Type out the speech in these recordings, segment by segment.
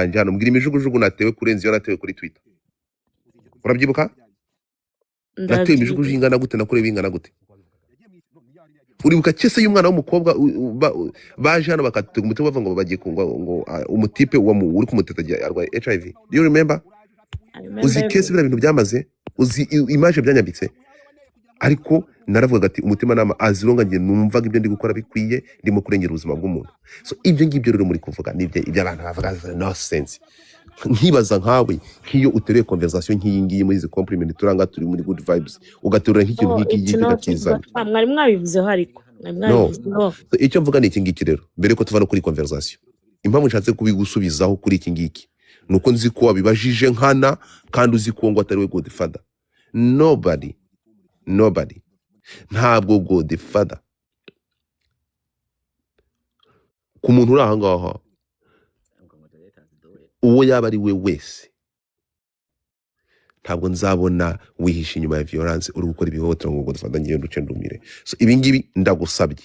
yanjye hano mbwira imijugujugu natewe kurenza iyo natewe kuri Twitter. Urabyibuka? Natewe imijugujugu ndabyibuka ingana gute, nakorewe ingana gute? Uribuka kese y'umwana w'umukobwa baje hano bakatega umuti bavuga ngo bagiye ngo umutipe uri kumuteta arwaye HIV. Do you remember? Uzi kese bira bintu byamaze, uzi image byanyambitse. Ariko naravuga ati umutima nama azironga ngiye numvaga ibyo ndi gukora bikwiye, ndimo kurengera ubuzima bw'umuntu. So ibyo ngibyo rero muri kuvuga nibyo ibyo abantu bavuga no sense. Nkibaza nkawe nk'iyo utereye conversation nk'iyi ngiyi muri izi compliment turanga turi muri good vibes ugaterura nk'ikintu nk'iki kiza mwari mwabivuzeho ariko no. So icyo mvuga ni iki ngiki rero mbere ko tuva no kuri conversation, impamvu nshatse kubigusubizaho kuri iki ngiki nuko nzi ko wabibajije nkana kandi uzi ko ngo atari we God Father. Nobody ntabwo God Father ku muntu uri aha ngaha uwo yaba ari we wese, ntabwo nzabona wihisha inyuma ya violence uri gukora ibihohotera ngo God Father ngiye nduce ndumire. So ibi ngibi ndagusabye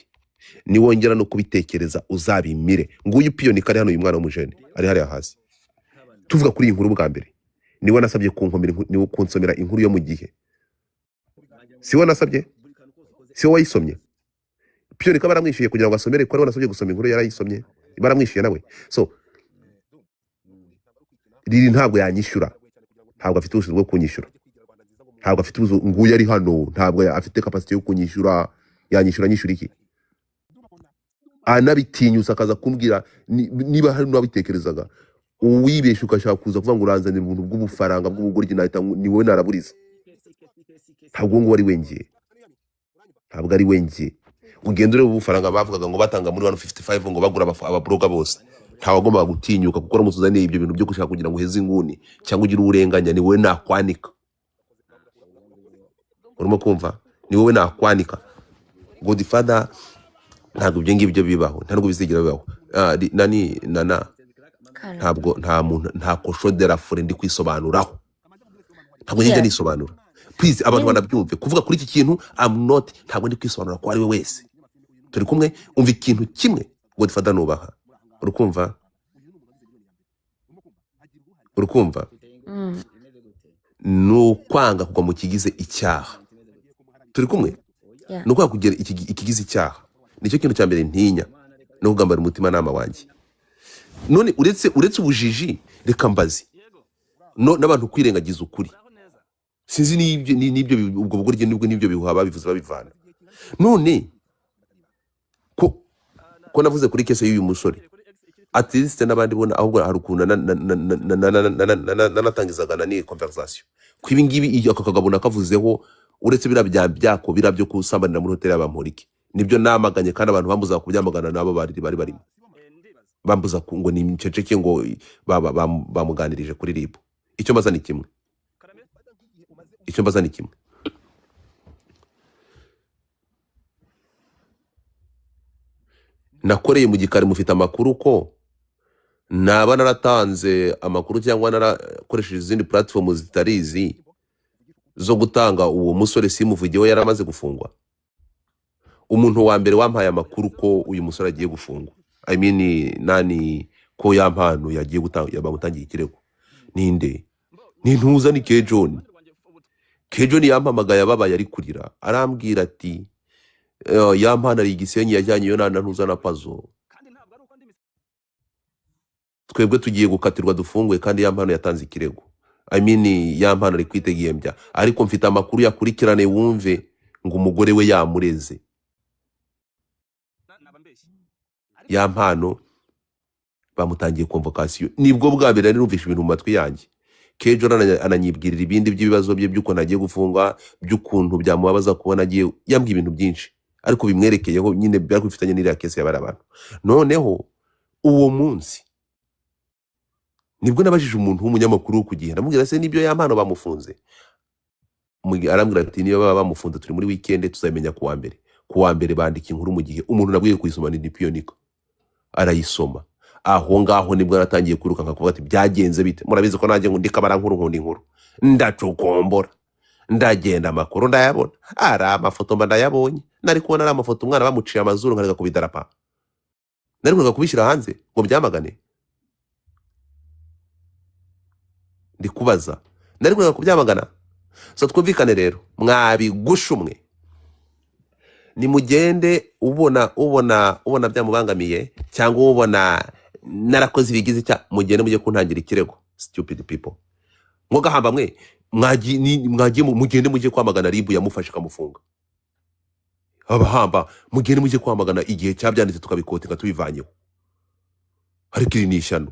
niwongera no kubitekereza uzabimire. Nguyu piyoni kari hano uyu mwana w'umujene ari hariya hasi. Tuvuga kuri iyi nkuru bwa mbere niwe nasabye kunkomera, niwe kunsomera inkuru yo mu Gihe. Siwe nasabye, siwe wayisomye. Piyoni ka baramwishyuye kugira ngo asomere, ko ari nasabye gusoma inkuru yarayisomye, baramwishyuye nawe. So riri ntabwo yanyishyura, ntabwo afite ubushobozi bwo kunyishyura, ntabwo afite nguyu ari hano, ntabwo afite capacity yo kunyishyura. Yanyishyura nyishyura iki? Anabitinyusa akaza kumbwira niba hari n'abitekerezaga uwibesha ukashaka kuza kuvuga ngo uranzanira ubuntu bw'ubufaranga bw'ubugoryi nahita ni wowe naraburiza. Ntabwo ngo ari wengiye, ntabwo ari wengiye. Ugendere ubufaranga bavugaga ngo batanga muri 155 ngo bagura ababroga bose, ntawagomba gutinyuka kuko ramutuzaniye ibyo bintu byo gushaka kugira ngo heze inguni cyangwa ugira urenganya. Ni wowe nakwanika, urimo kumva? Ni wowe nakwanika. God Father ntabwo ibyo ngibyo bibaho, ntabwo bizigira bibaho. Nana ntabwo nta koshodera fure ndi kwisobanuraho, ntabwo njye nisobanura. Please abantu banabyumve kuvuga kuri iki kintu ntabwo ndi kwisobanura ko ari we wese. Turi kumwe, umva ikintu kimwe God Father nubaha. Urukumva? Nukwanga kugwa mu kigize icyaha. Turi kumwe? Nuko kugera ikigize icyaha nicyo kintu cya mbere ntinya no kugambara umutima nama wanjye. None uretse ubujiji reka mbazi n'abantu kwirengagiza ukuri. Sinzi nibyo ubwo bugorye nibyo bihuha bivuze babivana. None ko navuze kuri kese y'uyu musore at least n'abandi bona ahubwo hari ukuntu nanatangizaga ni conversation kwibi ngibi iyo akakagabona kavuzeho. Uretse byako byo kusambanira muri hotel y'abamporiki nibyo namaganye, kandi abantu bambuza kubyamagana nabo bari barimo bambuza ngo ni nceceke ngo bamuganirije kuri RIB. Icyo mbaza ni kimwe, nakoreye mu gikari mufite amakuru ko naba naratanze amakuru cyangwa narakoresheje izindi platform zitarizi zo gutanga uwo musore simuvugeho yaramaze gufungwa. Umuntu wa mbere wampaye amakuru ko uyu musore agiye gufungwa, I mean ko yampano yagiye bamutangiye ikirego ninde? Ni ntuza ni Kejon yampamagaye ababaye ari kurira arambwira ati yampano ari Gisenyi yajyanye yo ntuza na Pazo, twebwe tugiye gukatirwa dufungwe kandi yampano yatanze ikirego. I mean yampano ari kwitegembya, ariko mfite amakuru yakurikirane wumve ngo umugore we yamureze. Yampano bamutangiye convocation, nibwo bwa mbere narumvisha ibintu mu matwi yanjye. Kejo ananyibwirira ibindi by'ibibazo bye by'uko nagiye gufunga, by'ukuntu byamubabaza kubona agiye yambwiye ibintu byinshi ariko bimwerekeyeho nyine byari kwifitanye n'iriya kese y'abari abantu. Noneho uwo munsi nibwo nabajije umuntu w'umunyamakuru wo kugenda ndamubwira se nibyo yampano bamufunze. Arambwira ati niyo baba bamufunze turi muri weekend tuzamenya kuwa mbere bandika inkuru mu Gihe. Umuntu nabwiye kuyisoma ni Pionika, arayisoma. Aho ngaho nibwo naratangiye kwiruka nkakuvuga ati byagenze bite. Murabizi ko nanjye ngo ndikabara nkuru ndacukombora ndagenda amakuru ndayabona, ari amafoto mba ndayabonye. Nari kubona ari amafoto umwana bamuciye amazuru nkareka kubidarapa, nari kureka kubishyira hanze ngo byamagane. ndi kubaza nari kwanga kubyamagana. So twumvikane rero mwabigusha umwe nimugende ubona byamubangamiye cyangwa ubona narakoze ibigize cya mugende mujye kuntangira ikirego. Stupid people mwogahamba mwe mwagiye mugende mujye kwamagana ribu yamufashe kamufunga. Abahamba mugende mujye kwamagana igihe cy'abyanditse tukabikotinga tubivanyeho. Ariko iri ni ishyano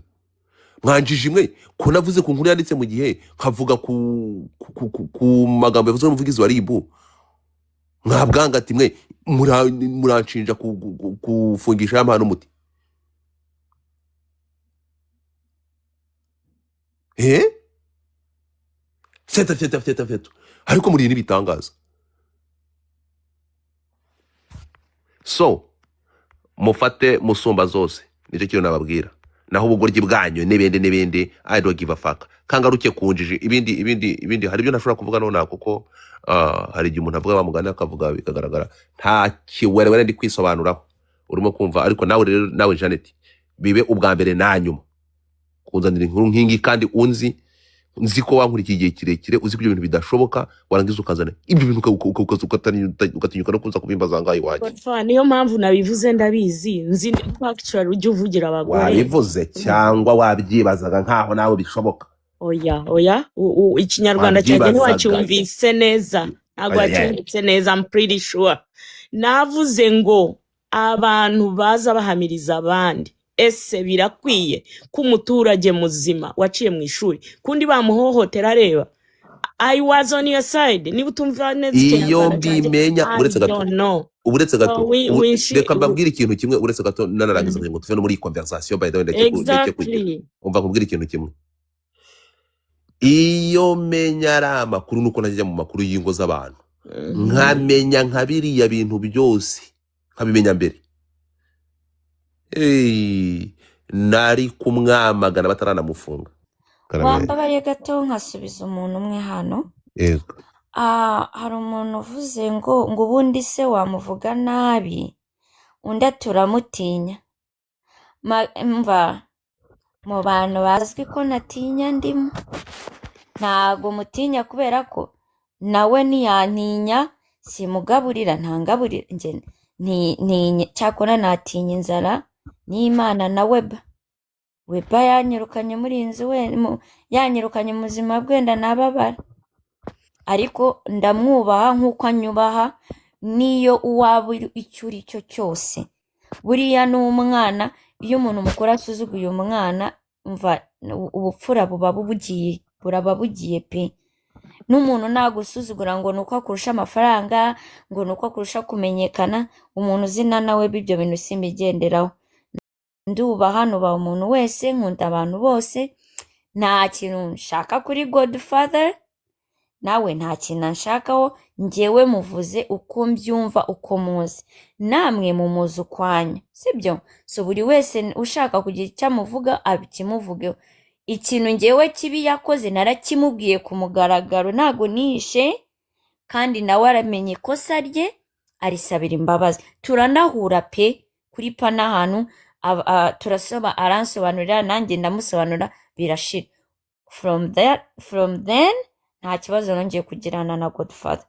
mwanjije imwe ko navuze ku nkuru yanditse mu gihe nkavuga ku magambo yavuze n'umuvugizi wa ribu mwabwanga ati mwe muranshinja kufungisha amahano muti feta ariko muri n'ibitangaza. So mufate musumba zose nicyo kintu nababwira. Naho ubugoryi bwanyu n'ibindi I don't give a fuck. Kangaruke kunjije ibindi hari byo ntashobora kuvuga none kuko hari igihe umuntu avuga bamugana akavuga bikagaragara nta kiwerewere ndi kwisobanuraho urimo kumva. Ariko nawe Janet bibe ubwa mbere na nyuma kuzanira inkuru nkingi kandi nzi ko wankurikiye igihe kirekire uzi ko ibyo bintu bidashoboka warangiza ukazana ibyo bintu ukatinyuka no kuza kubimbaza ngaho iwacu. Niyo mpamvu nabivuze ndabizi nzi ko actually ujye uvugira abagore. Wabivuze cyangwa wabyibazaga nkaho nawe bishoboka? Oya ikinyarwanda cyanjye ntiwacyumvise neza ntabwo wacyumvise neza. I'm pretty sure navuze ngo abantu baza bahamiriza abandi. Ese birakwiye ko umuturage muzima waciye mu ishuri kundi bamuhohotera reba? I was on your side. Niba utumva neza iyo mbimenya uretse gato reka mbabwire ikintu kimwe uretse gato nanarangiza ngo tuve no muri conversation by the way ndeke kugira umva nkubwire ikintu kimwe. Iyo menya ari amakuru nuko najya mu makuru y'ingo z'abantu nkamenya nkabiriya bintu byose nkabimenya mbere nari kumwamagana bataranamufunga. Wambabaye gato nkasubiza umuntu umwe hano. Yego. Hari umuntu uvuze ngo ubundi se wamuvuga nabi undi turamutinya. Mva mu bantu bazwi ko natinya ndimo ntago mutinya kubera ko nawe niyantinya simugaburira ntangaburira nge ni cyakora natinya inzara n'Imana na Weba yanyirukanye muri inzu yanyirukanye mu buzima bwenda nababara ariko ndamwubaha nk'uko anyubaha niyo uwaba icyo uri cyo cyose. Buriya n'umwana iyo umuntu mukuru asuzuguye umwana mva ubupfura buraba bugiye pe. N'umuntu nagusuzugura ngo nuko akurusha amafaranga ngo nuko akurusha kumenyekana umuntu uzina nawe bibyo bintu simbigenderaho. Ndubaha nubaha umuntu wese nkunda abantu bose nta kintu nshaka kuri Godfather nawe nta kintu nshakaho njyewe muvuze uko mbyumva uko muzi namwe mumuzi ukwanya sibyo. So buri wese ushaka kugira icyo amuvuga abikimuvugeho. Ikintu njyewe kibi yakoze narakimubwiye ku mugaragaro ntago nishe kandi nawe aramenye ikosa rye arisabira imbabazi. Turanahura pe kuri pana ahantu turasaba aransobanurira nanjye ndamusobanura birashira. From then nta kibazo nongeye kugirana na Godfather.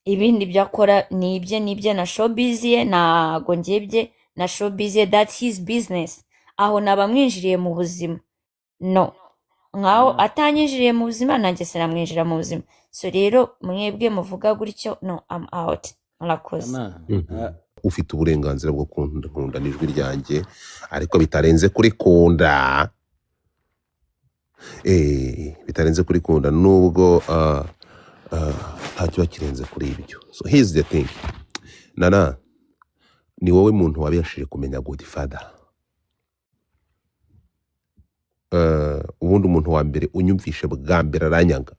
Ibindi byakora nibye na showbiz ye ntago ngebye na showbiz ye, that's his business. Aho nabamwinjiriye mu buzima no nkaho atanyinjiriye mu buzima nanjye sinamwinjira mu buzima. So rero mwebwe muvuga gutyo no I'm out. Murakoze. Ufite uburenganzira bwo kunda n'ijwi ryanjye ariko bitarenze kuri kunda bitarenze kuri kunda nubwo nta kiba kirenze kuri ibyo. So here's the thing. Nana ni wowe muntu wabashije kumenya Godfather. Ubundi umuntu wa mbere unyumvishe bwa mbere aranyanga.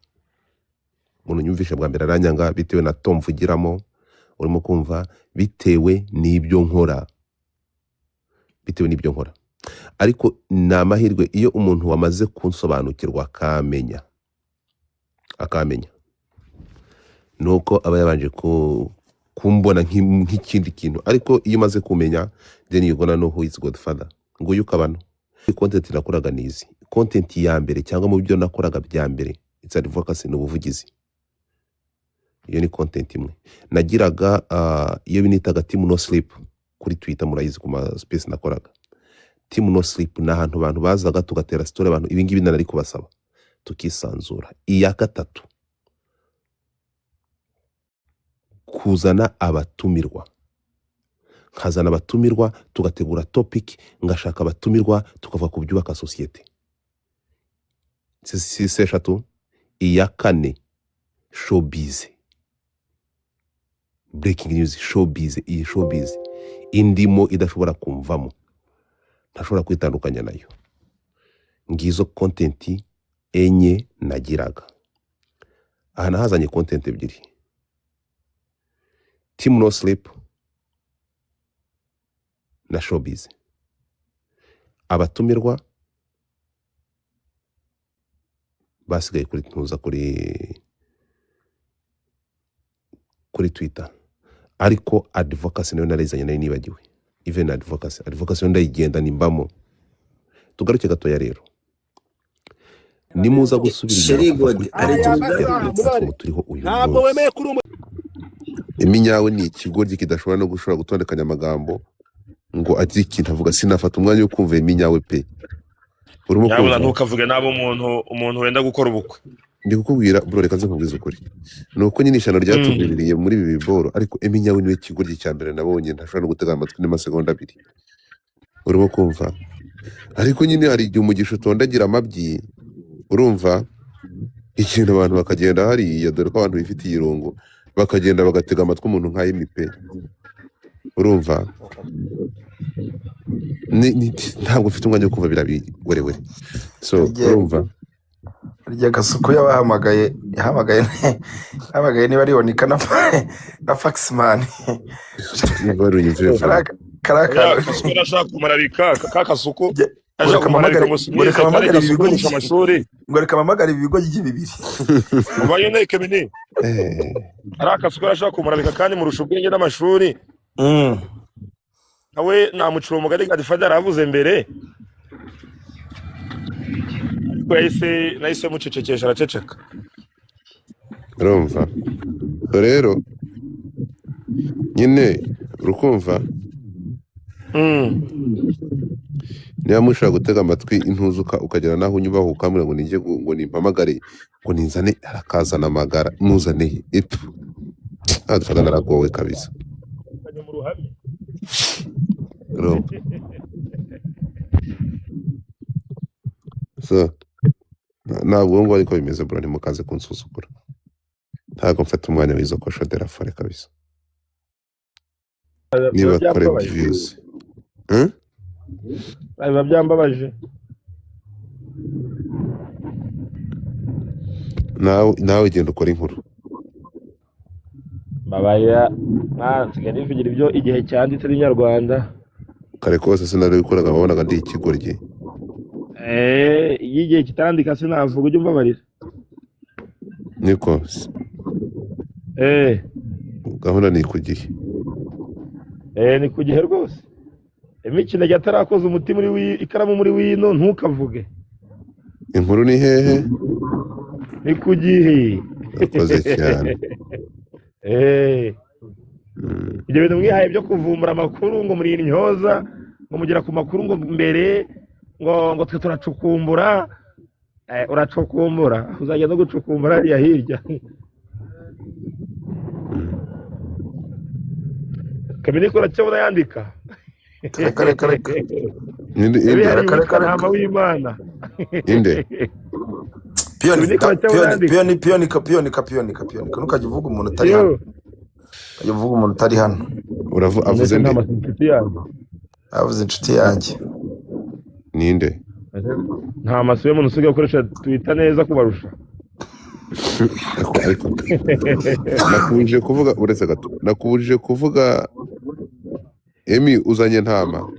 Umuntu unyumvishe bwa mbere aranyanga bitewe na Tom mvugiramo urimo kumva bitewe n'ibyo nkora. Ariko ni amahirwe iyo umuntu wamaze kunsobanukirwa akamenya nuko aba yabanje kumbona nk'ikindi kintu. Ariko iyo umaze kumenya then you gonna know who is Godfather. Nguyu kabano content nakoraga nizi content ya mbere cyangwa mu byo nakoraga bya mbere it's advocacy ni ubuvugizi. Iyo ni content imwe nagiraga. Iyo binitaga team no sleep kuri Twitter, murayizi ku ma space nakoraga. Team no sleep ni ahantu abantu bazaga tugatera story abantu ibi ngibi nari kubasaba tukisanzura. Iya gatatu kuzana abatumirwa, nkazana abatumirwa tugategura topic, ngashaka abatumirwa tukavuga ku byubaka societe. Si eshatu. Iya kane showbiz, breaking news, showbiz. Iyi showbiz indimo idashobora kumvamo, ntashobora kwitandukanya nayo. Ngizo content enye nagiraga. Aha nahazanye content ebyiri, team no sleep na showbiz. Abatumirwa basigaye kuri ntuza kuri Twitter, ariko advocacy nayo narizanye nayo nibagiwe. Even advocacy ndayigenda nimbamo. Tugaruke gatoya rero, nimuza gusubira turiho uyu munsi. Iminyawe ni ikigoryi kidashobora no gushobora gutondekanya amagambo ngo agira ikintu avuga. Sinafata umwanya wo kumva iminyawe pe. Urimo kumva ntukavuge nabo umuntu wenda gukora ubukwe. Ndi kukubwira bro, reka nze nkubwize ukuri. Nuko nyine ishano ryatubiririye muri ibi biboro, ariko iminyawe niwe kigoryi cya mbere nabonye ntashobora no gutega amatwi n'amasegonda abiri. Urimo kumva? Ariko nyine hari igihe umugisha utondagira amabyi, urumva ikintu abantu bakagenda hariya, dore ko abantu bifitiye irungu bakagenda bagatega amatwi umuntu nk'ayimipe. Urumva ntabwo mfite umwanya wo kumva birabiwerewere. So urumva rya Gasuku yahamagaye niba ari Onika na Faxman. Karaka ashaka kumararika kakasuku reka mamagara ibigo bibiri ubaye neke bine araka suko ashaka kumararika kandi murusha ubwenge n'amashuri nawe namuciro mugari gadifada aravuze mbere ariko nahise mucecekesha araceceka. urumva rero nyine urukumva niba mushaka gutega amatwi intuzuka ukagera naho unyubaho ukamura ngo ninjye ngo nimpamagare ngo ninzane arakazana amagara muzane ipfu adufata naragowe kabisa. So ntabwo ngo ariko bimeze bro, ntimukaze kunsuzugura. Ntabwo mfata umwanya w'izo kosho de la fare kabisa. Niba kore views biba byambabaje. nawe genda ukora inkuru. Babaya nsigaye nivugira ibyo igihe cyanditse n'Inyarwanda. Kare kose sinari bikoraga babonaga ndi ikigoryi. Igihe kitandika sinavuga ujye umbabarira. Niko gahunda ni ku gihe. Ni ku gihe rwose. Imikino yatarakoze umuti muri ikaramu muri wino ntukavuge. Inkuru ni hehe? Ni ku gihe. Akoze cyane. Ibyo bintu mwihaye byo kuvumbura amakuru ngo muri intyoza ngo mugera ku makuru ngo mbere ngo twe turacukumbura. Uracukumbura uzajya no gucukumbura hariya hirya. Kamini ko racyabona yandika. Kare Ntama w'Imana. Inde Pionika ntukajya uvuga umuntu utari hano. Ukajya uvuga umuntu utari hano. Avuze nde? Avuze inshuti yanjye. Ninde? Nta maso y'umuntu usigaye gukoresha Twitter neza kubarusha. Nakubujije kuvuga uretse gato. Nakubujije kuvuga Emi uzanye ntama.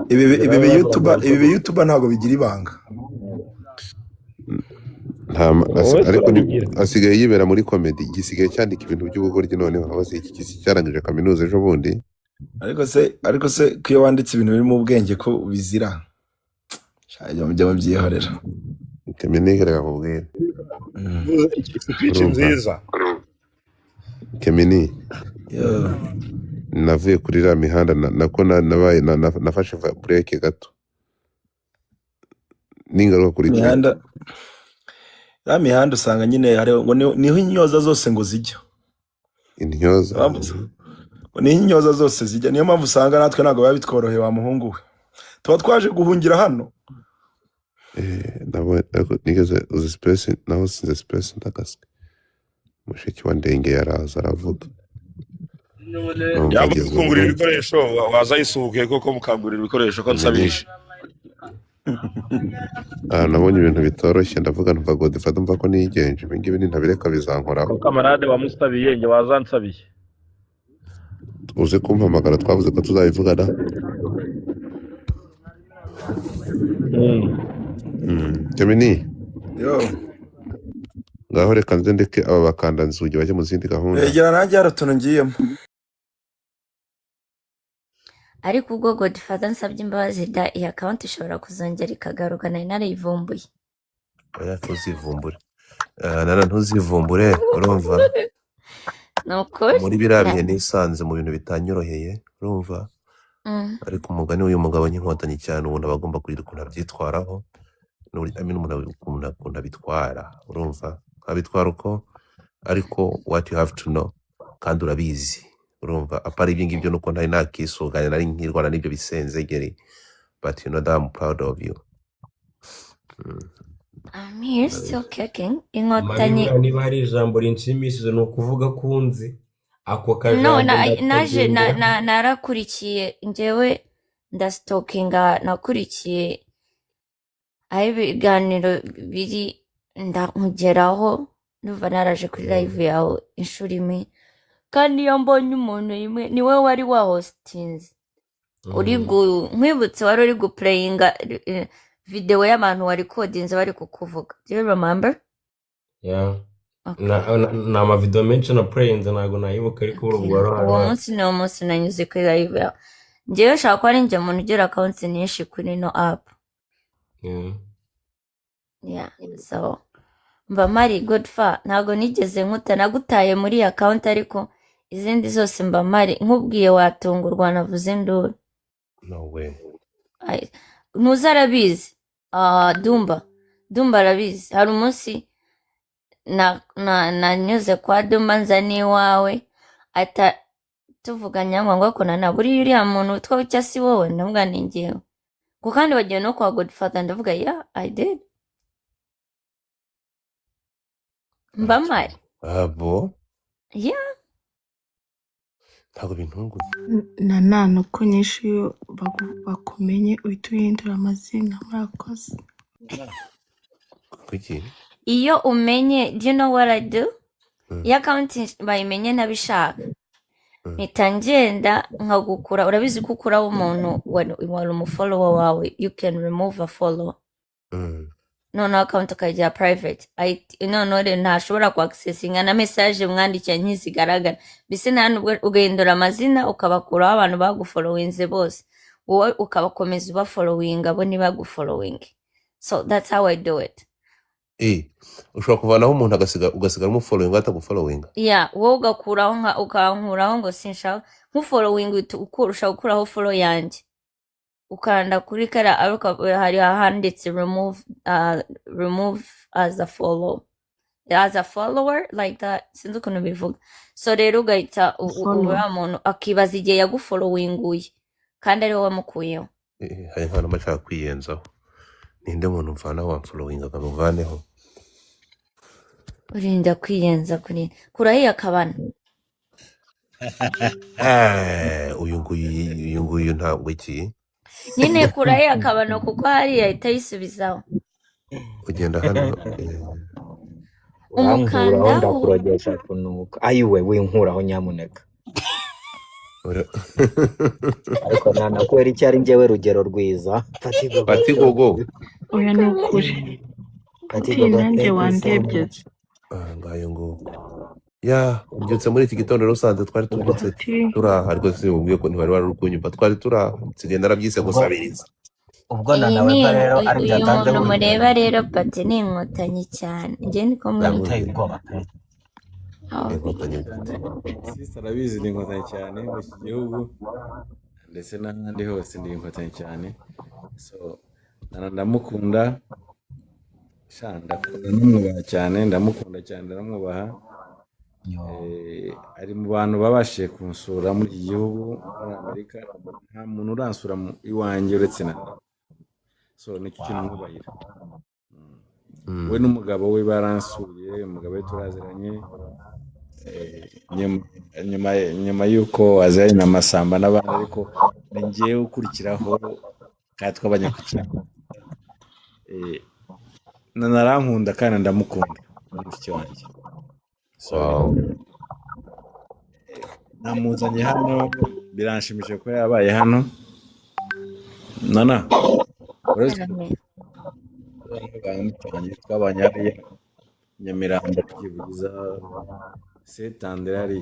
Ibi YouTuber ntabwo bigira ibanga. Ntama ariko asigaye yibera muri comedy, gisigaye cyandika ibintu by'ubugoryi noneho abaze iki cyarangije kaminuza ejo bundi. ariko se ko iyo wanditse ibintu biri mu bwenge ko bizira shajya mujya mubyihorera. Keminike reka kubwira speech urumva nziza. Kemini Yo, navuye kuri iriya mihanda nako nabaye nafashe bureke gato n'ingaruka kuri twebwe imihanda ya mihanda usanga nyine hari ngo niho inyoza zose ngo zijya. intyoza Ngo niho inyoza zose zijya, niyo mpamvu usanga natwe ntabwo biba bitworoheye wa muhungu we. Tuba twaje guhungira hano. ariko nigeze uzi space naho sinze space ndakaswe mushiki wa Ndenge yaraza aravuga numva Yaba ageze kungurira ubu ibikoresho waza yisuhuke koko mukangurira ibikoresho ko Kemini nsabisha. nabonye ibintu bitoroshye ndavuga numva Godfather mva ko nigenje ibi ngibi nintabireka bizankoraho Ko kamarade wamusabiye nge wazansabiye. uze kumpamagara twavuze ko tuzabivugana Kemini Yo, ngaho reka nze ndeke aba bakandanzugi bajye mu zindi gahunda egera nanjye hari utuntu ngiyemo. ariko ubwo Godfather nsabye imbabazi da iyi account ishobora kuzongera ikagaruka nari narayivumbuye. oya tuzivumbure ntuzivumbure urumva Ni ukuri muri biriya bihe nisanze mu bintu bitanyoroheye urumva ariko umugani w'uyu mugabo n'inkotanyi cyane ubundi aba agomba kugira ukuntu abyitwaraho umuntu abitwara urumva abitwara uko ariko what you have to know kandi urabizi urumva apari ibyo ngibyo nuko ntari nakisuganya nari nkirwana n'ibyo bisenzegeri but you know that I'm proud of you. I'm here still kicking. Inkotanyi Marina niba hari ijambo rinshimishije ni ukuvuga ko unzi ako no kajambo naje ndakagendera narakurikiye njyewe ndasitokinga nakurikiye aho ibiganiro biri ndamugeraho nuva naraje kuri live yawe inshuro imwe kandi iyo mbonye umuntu imwe niwe wari wahostinze uri nkwibutse wari uri guplayinga video y'abantu wari kodinze bari kukuvuga. Do you remember? yeah. Okay. ni amavidewo menshi na purayinze ntabwo nayibuka ariko Okay. ubwo wari Uwo wari munsi niwo munsi nanyuze kuri live yawe. Njyewe nshaka ko ari njye muntu ugira accounts nyinshi kuri ino app. yeah. Yeah. So mba mari Godfather ntabwo nigeze nkuta nagutaye muri iyi account ariko izindi zose mba mari nkubwiye watungurwa navuze induru. No way. Ntuzi arabizi. Dumba arabizi. Hari umunsi nanyuze kwa Dumba nza n'iwawe ata tuvuganya ngo ko na buri uriya muntu witwa Bucya si wowe ndavuga ni njyewe ngo kandi bagiye no kwa Godfather ndavuga yeah I did. Mba mari. Abo Yeah. ntabwo bintunguye nanone uko nyinshi iyo bakumenye uhita uhindura amazina murakoze. kuki Iyo umenye do you know what I do? Iyo account bayimenye ntabishaka mpita ngenda nkagukura. Urabizi ko ukuraho umuntu wari umufollower wawe you can remove a follow. Noneho account ukayigira private. Noneho rero ntashobora ku accessinga na message mwandikira ntizigaragara bise nta nubwo ugahindura amazina ukabakuraho abantu bagufollowinze bose wowe ukabakomeza ubafollowinga bo ntibagufollowing. So that's how I do it. ushobora kuvanaho umuntu ugasigara umufollowing atagufollowing. Yeah, wowe ugakuraho ukankuraho ngo sinshaka nk'ufollowing ukurusha gukuraho follow yanjye ukanda kuri kara aruka hari handitse remove as a follower like that sinzi ukuntu bivuga. So rero ugahita uriya muntu akibaza igihe yagufollowinguye kandi ariwe wamukuyeho. hari nk'abantu bashaka kwiyenzaho ninde muntu mvanaho wamfollowing akamuvaneho Urinda kwiyenza kurahiye akabana. uyu nguyu ntabwo iki Nyine kurahiye akabano kuko hariya ahita yisubizaho. ugenda hano Umukanda urankuraho ndakurogesha kunuka ayiwe winkuraho nyamuneka ariko nanakubera icyo ari njyewe rugero rwiza Pati gogo Oya ni ukuri. Pati Uti gogo nanjye thank you so wandebye. much ngayo nguko ya mbyutse muri iki gitondo rusanze twari tubyutse ati turaha ariko si ubwiye ko ntibari wari uri kunyumva twari turaha nsigaye narabyise ubwo gusabiriza ubwo na iyi nawe ni mba rero ari uyu byatanze muntu burya mureba rero pati ni inkotanyi cyane njye niko mwita yamuteye ubwoba pe inkotanyi cyane sisi arabizi ni inkotanyi cyane mu iki gihugu ndetse n'ahandi hose ni inkotanyi cyane so ndamukunda sha ndamwubaha cyane ndamukunda cyane ndaramwubaha yo ari mu bantu babashije kunsura muri iki gihugu muri Amerika nta muntu uransura iwanjye uretse na so nicyo kintu wow mwubahira we n'umugabo we baransuye umugabo we turaziranye nyuma y'uko aziranye na Masamba n'abandi ariko ni njyewe ukurikiraho kandi twabanye ku kintu narankunda kandi ndamukunda ni mushiki wanjye so wow namuzanye hano biranshimishije ko yabaye hano nana uretse twabanye hariya Nyamirambo tukivugiza setandere ari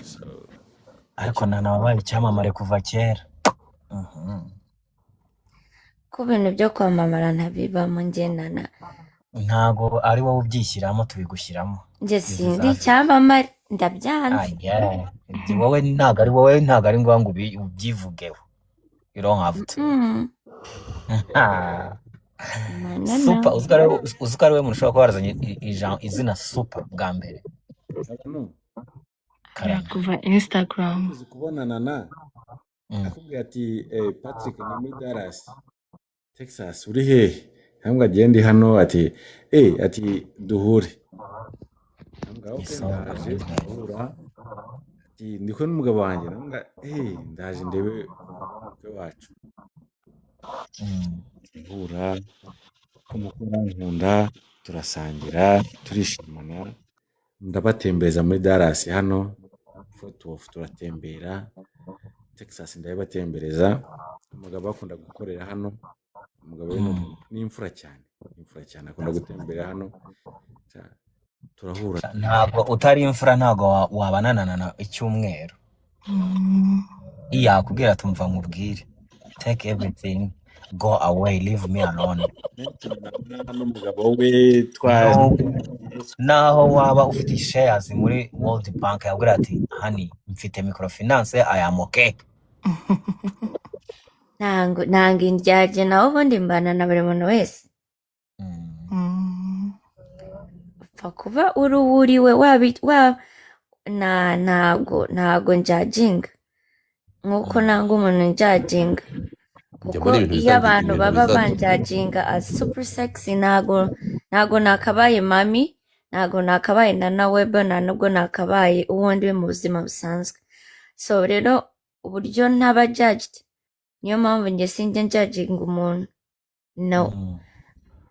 so ariko na nawe wabaye icyamamare kuva kera ko ibintu byo kwamamara ntabibamo njye nana ntago ari wowe ubyishyiramo tubigushyiramo njye this is sindi us icyamamare ndabyanze wowe ntago ari ngombwa ngo ubyivugeho you don't have to super uzi ko ari we muntu ushobora kuba warazanye izina super bwa mbere karame kuva Instagram tuzi kubonana na akubwira ati Patrick ni muri Dallas Texas uri hehe ntabwo agenda hano ati duhure ntabwo ndaje duhura ati ndiko n'umugabo wanjye ntabwo ndaje ndebe umukwe wacu duhura kumukura nkunda turasangira turishimana ndabatembereza muri Dallas hano turatembera Texas ndabatembereza umugabo akunda gukorera hano umugabo we ni imfura cyane akunda gutembera hano turahura ntabwo utari imfura ntabwo wabanana na icyumweru yakubwira tumva mubwire take everything go away leave me alone n'umugabo we naho waba ufite shares muri World Bank yabwira ati hani mfite microfinance I am okay ntango indyarya nawe ubundi mbana na buri muntu wese upfa kuba uruwuriwe ntago njajinga nk'uko nanga umuntu njajinga kuko iyo abantu baba banjajinga as super sexy ntago nakabaye mami ntago nakabaye nana webe nta nubwo nakabaye uwundi mu buzima busanzwe so rero uburyo ntaba judged niyo mpamvu njye sinjya njajinga umuntu no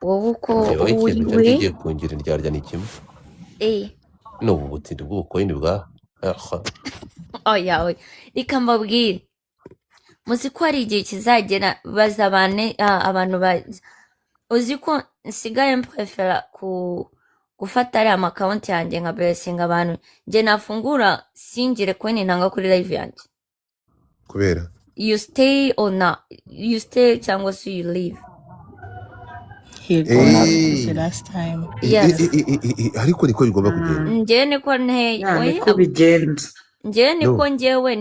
wowe uko ikintu cyari uriwe kigiye kungira indyarya ni kimwe ni ubu butindi bw'ubukoyini bwa oya reka mbabwire muzi ko hari igihe kizagera baza abantu uzi ko nsigaye mprefera gufata ariya amakawunti yanjye nka beresinga abantu njye nafungura singire kweni ntanga kuri live yanjye kubera you stay or not you stay cyangwa se you leave the last time yes ariko niko bigomba kugenda njyewe niko niko bigenda njyewe niko njyewe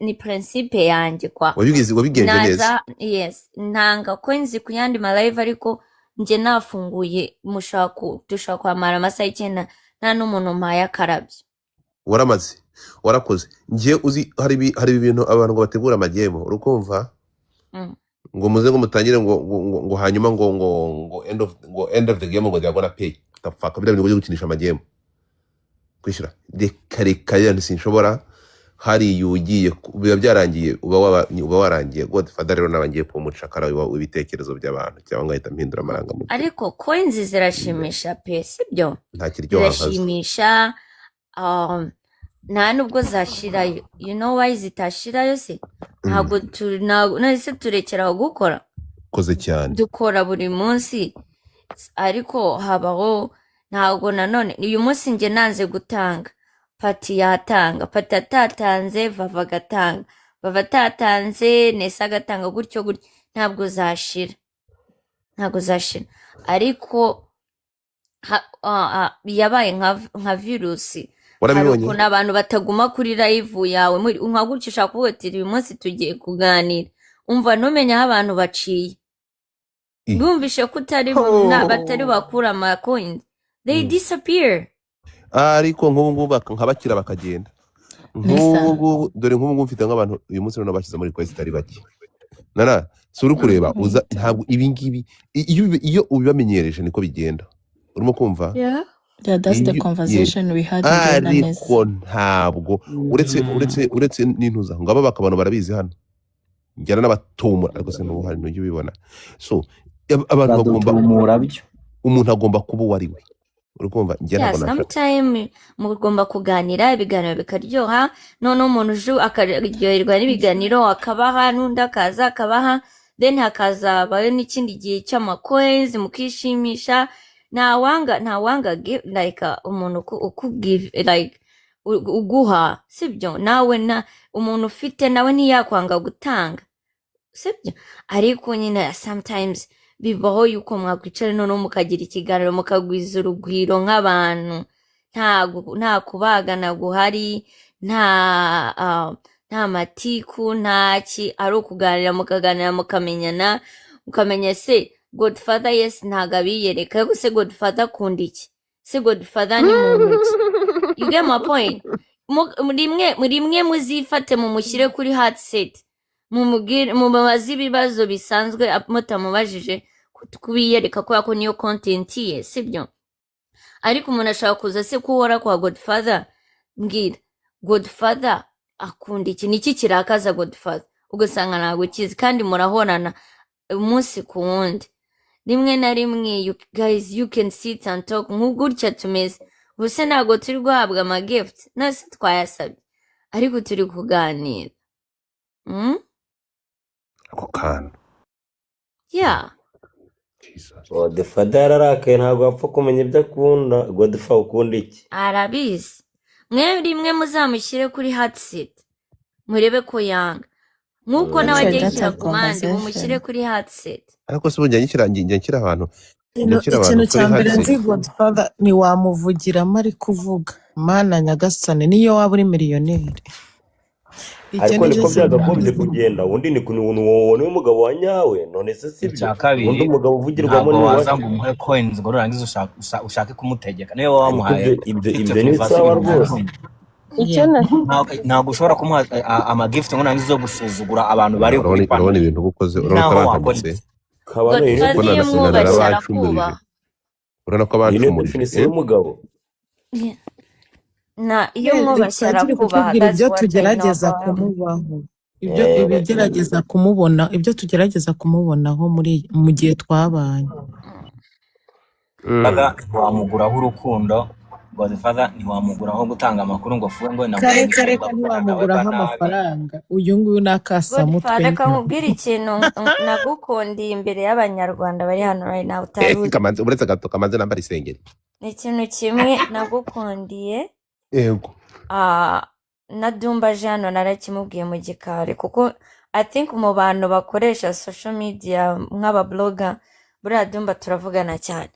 ni principe yanjye kwa wabigenje neza yes ntanga ko nzi ku yandi ma live ariko njye nafunguye dushaka kwamara amasaha 9 nta n'umuntu mpaye akarabyo waramaze warakoze njye uzi hari ibintu abantu ngo bategura amagemo urukumva ngo muze ngo mutangire ngo hanyuma ngo end of the game ngo diagona pay tapfaka bidabintu byo gukinisha amagemo kwishyura reka sinshobora hari yugiye biba byarangiye uba warangiye Godfather rero nabangiye ku mucakara w'ibitekerezo by'abantu cyangwa ngahita mpindura amarangamutima ariko coins zirashimisha pe sibyo nta kiryoha zirashimisha nta nubwo zashirayo you know why zitashirayo se ntabwo nahise turekeraho gukora koze cyane dukora buri munsi ariko habaho ntabwo nanone uyu munsi njye nanze gutanga pati yatanga pati atatanze vava agatanga vava atatanze nesa agatanga gutyo gutyo ntabwo zashira ariko yabaye nka virusi hari warabibonye ukuntu abantu bataguma kuri live yawe nka gutyo ushaka kuvuga ati uyu munsi tugiye kuganira umva ntumenye aho abantu baciye I. bumvishe ko batari bakura ama coins they disappear ariko nk'ubu ngubu nkabakira bakagenda nk'ubu dore nk'ubu ngubu mfite nk'abantu uyu munsi rero bashyize muri request ari bake nana si uri kureba uza ntabwo ibi ngibi iyo ubibamenyereje niko bigenda urimo kumva yeah That's the conversation we had with Jonas. ariko ntabwo uretse n'intuza ngo aba bakabana barabizi hano njyana n'abatumura ariko se n'ubu hari n'ujya ubibona so abantu bagomba badutumura byo umuntu agomba kuba uwo ari we uri kumva njye yeah ntabwo nashaka sometime mugomba kuganira ibiganiro bikaryoha none umuntu uje akaryoherwa n'ibiganiro akabaha n'undi akaza akabaha then hakazabayo n'ikindi gihe cy'amacoins mukishimisha ntawanga like umuntu ukugive like uguha sibyo nawe umuntu ufite nawe ntiyakwanga gutanga sibyo ariko nyine sometimes bibaho yuko mwakwicara noneho mukagira ikiganiro mukagwiza urugwiro nk'abantu nta kubagana guhari nta matiku ntaki ari ukuganira mukaganira mukamenyana mukamenya se Godfather yes ntago abiyereka ariko se Godfather akunda iki se Godfather ni muntu ki you get my point rimwe muzifate mumushyire kuri hard set mubaze ibibazo bisanzwe mutamubajije kubiyereka kubera ko niyo content ye sibyo ariko umuntu ashaka kuza se kuhora kwa Godfather mbwira Godfather akunda iki niki kirakaza Godfather ugasanga ntabwo kizi kandi murahorana umunsi ku wundi rimwe na rimwe you guys you can sit and talk nk'ugutya tumeze ubuse ntabwo turi guhabwa ama gift nase twayasabye ariko turi kuganira ako kana yeah Godfather yararakaye ntabwo apfa kumenya ibyo akunda Godfather ukunda iki arabizi mwe rimwe muzamushyire kuri hard seat murebe ko yanga nk'uko nawe That's a agiye data gushyira kumande mumushyire conversation. kuri hard seat ariko se ubundi njya nshyira abantu ikintu kuri cya mbere hasi nzi Godfather ntiwamuvugiramo ari kuvuga mana nyagasane niyo waba uri miliyoneri icyo ariko ni niko cyo byagagombye kintu kugenda undi ni wowe umugabo wa nyawe none se sibyo icya undi kabiri umugabo uvugirwamo ntabwo ni waza wa ngo umuhe coins ngo nurangiza ushake kumutegeka niyo waba ariko wamuhaye ibyo ni sawa rwose ntabwo ushobora kumuha amagift ngo nurangiza zo gusuzugura abantu bari kuri urabona pano ibintu uba ukoze urabona ko naho wakora abantumutse iki kabano iyi Godfather urabona iyo nasinana mwubashye n'abancumurije arakubaha urabona ko ni abancumurije definition y'umugabo iyo Yes, mwubashye twari turi arakubaha kukubwira that's ibyo what I know tugerageza about him kumubaho ibigerageza kumubona ibyo tugerageza kumubonaho mu gihe twabanye Godfather ntiwamuguraho urukundo Godfather ntiwamuguraho gutanga amakuru ngo afungwe na kare mwene kare ngo ntiwamuguraho nabi amafaranga uyu nguyu ni akasamutwe Godfather reka nkubwire ikintu nagukundiye imbere y'abanyarwanda bari hano right now utari uzi kamanze uretse gato kamanze nambara isengeri ni ikintu kimwe nagukundiye yego na Dumba Jano narakimubwiye mu gikari kuko I think mu bantu bakoresha social media nk'ababloga buriya Dumba turavugana cyane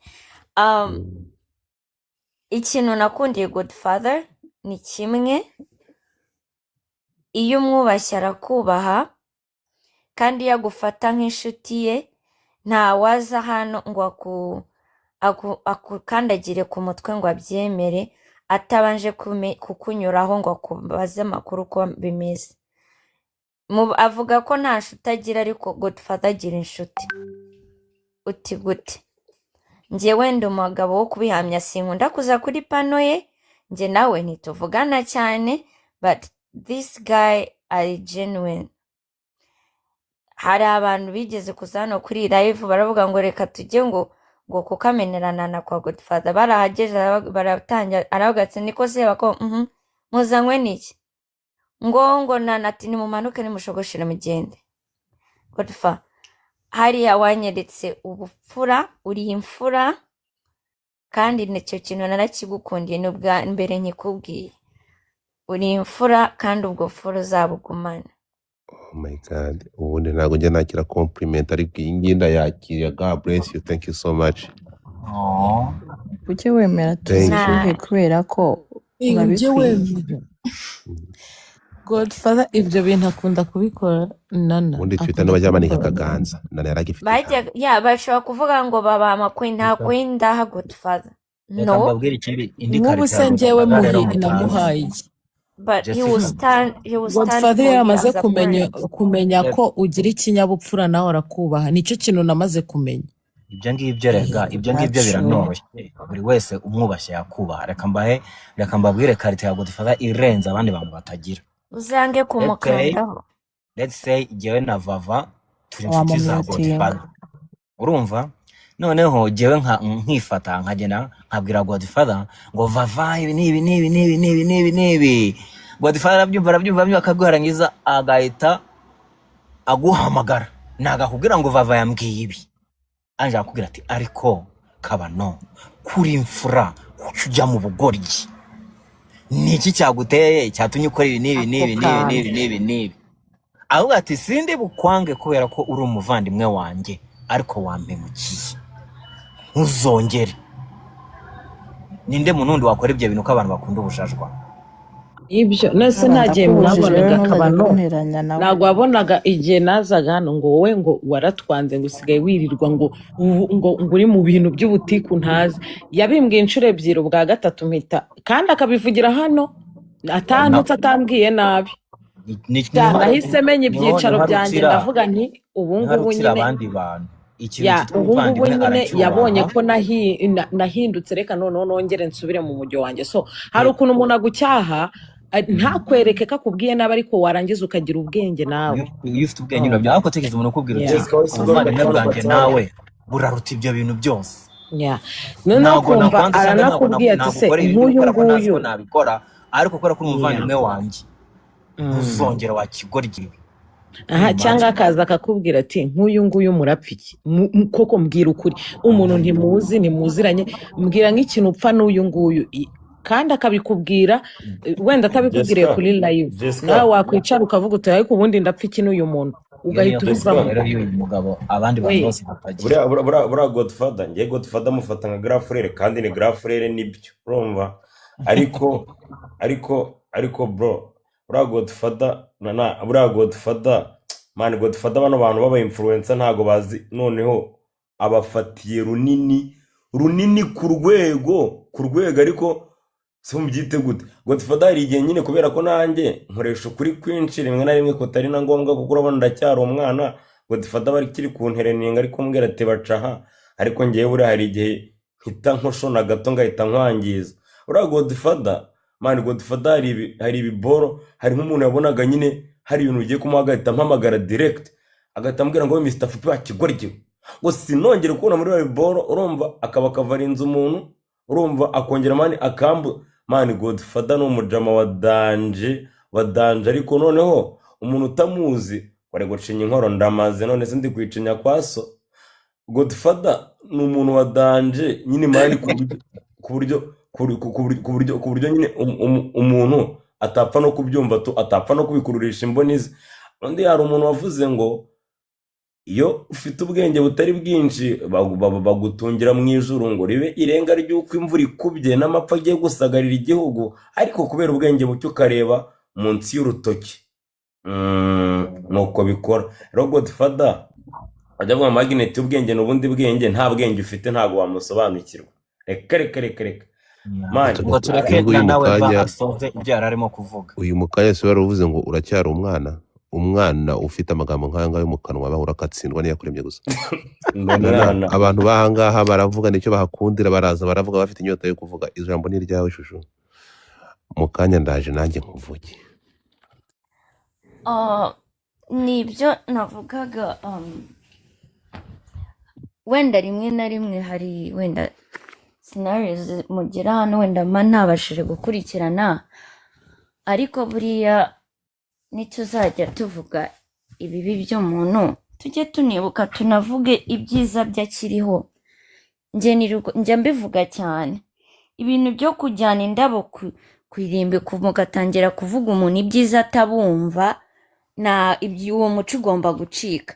ikintu nakundiye Godfather ni kimwe iyo umwubashye arakubaha kandi iyo agufata nk'inshuti ye ntawaza hano ngo akukandagire ku mutwe ngo abyemere atabanje kukunyuraho ngo akubaze amakuru uko bimeze avuga ko nta nshuti agira ariko Godfather agira inshuti uti gute njyewe ndi umugabo wo kubihamya sinkunda kuza kuri pano ye njye nawe ntituvugana cyane but this guy ari genuine hari abantu bigeze kuza hano kuri live baravuga ngo reka tujye ngo kukamenerana na kwa Godfather barahageze baratangira aravugatse niko se bako muzanywe niki ngo nati nimumanuke nimushogoshire mugende Godfather hariya wanyeretse ubupfura, uri imfura, kandi nicyo kintu narakigukundiye n'ubwa mbere nkikubwiye. Uri imfura kandi ubwo fura uzabugumana. Oh my God, ubundi ntabwo njya nakira compliment ariko iyi ngiyi ndayakira. God bless you, thank you so much. Oh. ujye wemera Thank you. tubishyuhe kubera ko ujye urabikwiye. wemera Godfather ibyo bintu akunda kubikora. Nana Ubundi Twitter akunda ntibajya bamanika kubikora. akaganza. Nana yaragifite Bajya hano. bashobora kuvuga ngo baba amakwini, nta Reka kwini ndaha Godfather. reka No, mbabwire ikindi indi nk'ubu karita se ya njyewe Godfather rero namuhaye mutazi. iki? but he will Jessica, stand for Godfather you yamaze as a friend. kumenya reba, ko ugira ikinyabupfura nawe arakubaha. Nicyo kintu namaze kumenya. ibyo ngibyo rega, ibyo ngibyo That's true. biranoroshye, buri wese umwubashye yakubaha. Reka mbabwire karita ya Godfather irenze abandi bantu batagira. Uzange Let's say kumukandaho. jyewe na Vava turi inshuti za Wamumwitiye. Godfather, urumva? Noneho jyewe nkifata nkagenda nkabwira Godfather ngo Vava ibi nibi. Godfather arabyumva akaguharangiza agahita aguhamagara, nagakubwira ngo Vava yambwiye ibi, anje akubwira ati ariko kabano kuri imfura kuki ujya mu bugoryi, niki cyaguteye cyatumye ukora ibi nibi. Ahubwo ati sindi bukwange kubera ko uri umuvandimwe wanjye, ariko wampemukiye ntuzongere. Ninde muntu wakora ibyo bintu ko abantu bakunda ubujajwa? Ibyo nese Aba ntagiye ndakubujije rero mwabonaga ntuzajya kabano. kunteranya nawe. Ntabwo wabonaga igihe nazaga hano ngo wowe ngo waratwanze ngo usigaye wirirwa ngo uri mu bintu by'ubutiku ntazi. Yabimbwiye inshuro ebyiri, ubwa gatatu mpita kandi akabivugira hano atantutse atambwiye nabi. Nahise menya ibyicaro byanjye ndavuga nti ubu ngubu nyine abandi bantu ubu ngubu nyine yabonye ko nahindutse, reka noneho nongere nsubire mu mujyo wanjye. So hari ukuntu umuntu agucyaha ntakwereke ko akubwiye nabi ariko warangiza ukagira ubwenge nawe. iyo ufite ubwenge urabyo, ariko tekereza umuntu ukubwira uti Jessica wese ugomba ubuvandimwe gukora bwanjye amakosa nawe buraruta ibyo bintu byose. Noneho kumva aranakubwiye ati se nk'uyu nguyu nabikora, ariko kubera ko umuvandimwe wanjye uzongera wakigoryi. aha cyangwa akaza akakubwira ati nk'uyu nguyu murapfa iki koko mbwira ukuri, umuntu ntimuziranye, mbwira nk'ikintu upfa n'uyu nguyu, kandi akabikubwira wenda atabikubwiriye kuri live, nawe wakwicara ukavuga uti ariko ubundi ndapfa iki n'uyu muntu, ugahita ubivamo. Rero uyu mugabo abandi bantu bose batagira. buriya Godfather, ngiye Godfather mufata nka grand frere, kandi ni grand frere nibyo urumva, ariko bro, buriya Godfather man, Godfather bano bantu baba influencer ntago bazi, noneho abafatiye runini ku rwego ariko si mubyite gute. Godfather hari igihe nyine kubera ko nanjye nkoresha ukuri kwinshi rimwe na rimwe kutari na ngombwa kuko urabona ndacyari umwana. Godfather bari kiri kuntereninga ariko mbwira ati bacaha, ariko ngewe buriya hari igihe mpita nkoshona gato ngahita nkwangiza. Buriya Godfather man, Godfather hari ibiboro, hari nk'umuntu yabonaga nyine hari ibintu ugiye kumuha agahita mpamagara direct, agahita ambwira ngo Mr. Fupi wakigoryi ngo sinongere kubona muri biboro, urumva akaba akavarinze umuntu, urumva akongera mani akambu mani. Godfather ni umujama wa danje ariko noneho umuntu utamuzi wari gucinya inkoro ndamaze, none se ndi kwicinya kwaso. Godfather ni umuntu wa danje nyine mani ku buryo nyine umuntu atapfa no kubyumva, atapfa no kubikururisha imboni ze. Undi hari umuntu wavuze ngo iyo ufite ubwenge butari bwinshi bagutungira mu ijuru ngo ribe irenga ry'uko imvura ikubye n'amapfa agiye gusagarira igihugu, ariko kubera ubwenge buke ukareba munsi y'urutoki. Nuko bikora rero. Godfather ajya avuga magnet y'ubwenge n'ubundi bwenge, nta bwenge ufite ntago wamusobanukirwa. Reka Man, ngo tureke nawe ba asoze ibyo yararimo kuvuga. Uyu mukanya se waravuze ngo uracyari umwana ufite amagambo nk'aya yo mu kanwa bahura akatsindwa niyo yakuremye gusa. Abantu bahangaha baravuga nicyo bahakundira, baraza baravuga bafite inyota yo kuvuga. Ijambo ni ryawe shusho, mukanya ndaje nanjye nkuvuge. Nibyo navugaga, wenda rimwe na rimwe hari wenda scenarios mugira hano wenda ntabashije gukurikirana, ariko buriya nicyo uzajya tuvuga ibibi by'umuntu tujye tunibuka tunavuge ibyiza byakiriho. Njya mbivuga cyane, ibintu byo kujyana indabo ku irimbi mugatangira kuvuga umuntu ibyiza atabumva, uwo muco ugomba gucika.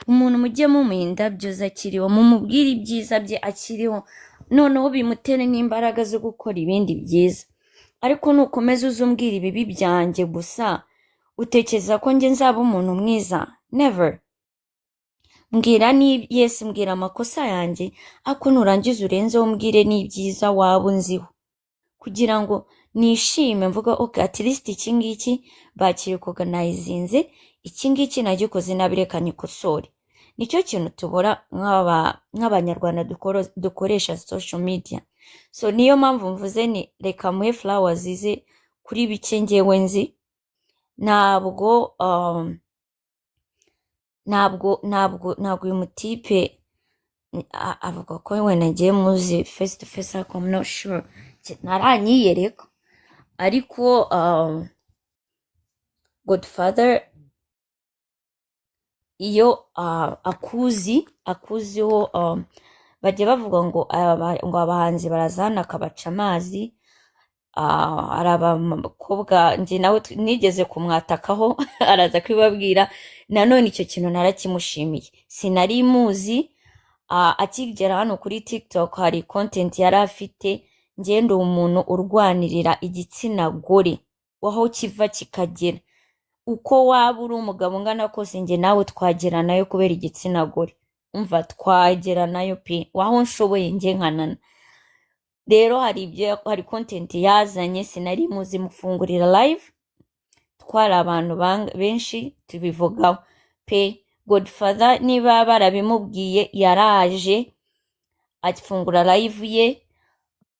Umuntu mujye mumuha indabyo ze akiriho, mumubwire ibyiza bye akiriho, noneho bimutere n'imbaraga zo gukora ibindi byiza. Ariko nukomeza uzumbwira ibibi byanjye gusa, utekereza ko njye nzaba umuntu mwiza? Never. Mbwira yes, mbwira amakosa yanjye, ariko nurangiza urenzeho umbwire n'ibyiza waba unziho, kugira ngo nishime mvuga okay, at least iki ngiki bakirikoganizinze, iki ngiki nagikoze nabi, reka nikosore. Nicyo kintu tubura nk'abanyarwanda dukoresha social media. So niyo mpamvu mvuze ni reka muhe flowers ze kuri bike njyewe nzi. Ntabwo uyu mutipe avuga ko we nagiye muzi face to face, ariko I'm not sure, ntaranyiyereka. Ariko Godfather iyo akuziho, bajya bavuga ngo abahanzi barazana akabaca amazi. Hari abakobwa njye nawe nigeze kumwatakaho araza kubibabwira. Nanone icyo kintu narakimushimiye, sinari muzi. Akigera hano kuri TikTok hari content yari afite, ngende umuntu urwanirira igitsina gore, waho kiva kikagera. Uko waba uri umugabo ungana kose, njye nawe twagera nayo kubera igitsina gore. Umva, twagera nayo pe, waho nshoboye njye nkanana. Rero hari content yazanye sinari muzi, mufungurira live, twari abantu benshi tubivugaho pe. Godfather niba barabimubwiye, yaraje afungura live ye,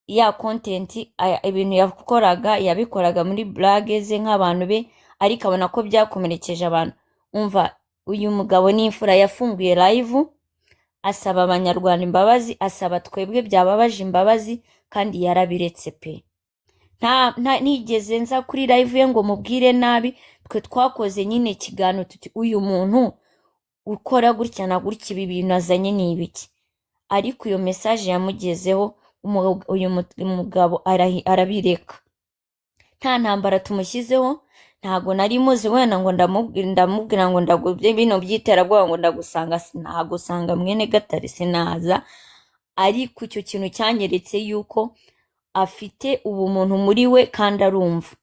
ya content ibintu yakoraga yabikoraga muri blague ze nk'abantu be, ariko abona ko byakomerekeje abantu. Umva, uyu mugabo ni imfura, yafunguye live asaba abanyarwanda imbabazi, asaba twebwe byababaje imbabazi, kandi yarabiretse pe. Ntigeze nza kuri live ye ngo mubwire nabi. Twe twakoze nyine ikiganiro tuti uyu muntu ukora gutya na gutya, ibi bintu azanye ni ibiki. Ariko iyo message yamugezeho, uyu mugabo arabireka, nta ntambara tumushyizeho. Ntago nari muzi wenda ngo ndamubwira ngo ndagubye bino byiterabwoba ngo ndagusanga, sinagusanga mwene Gatare, sinaza. Ariko icyo kintu cyanyeretse yuko afite ubumuntu muri we kandi arumva.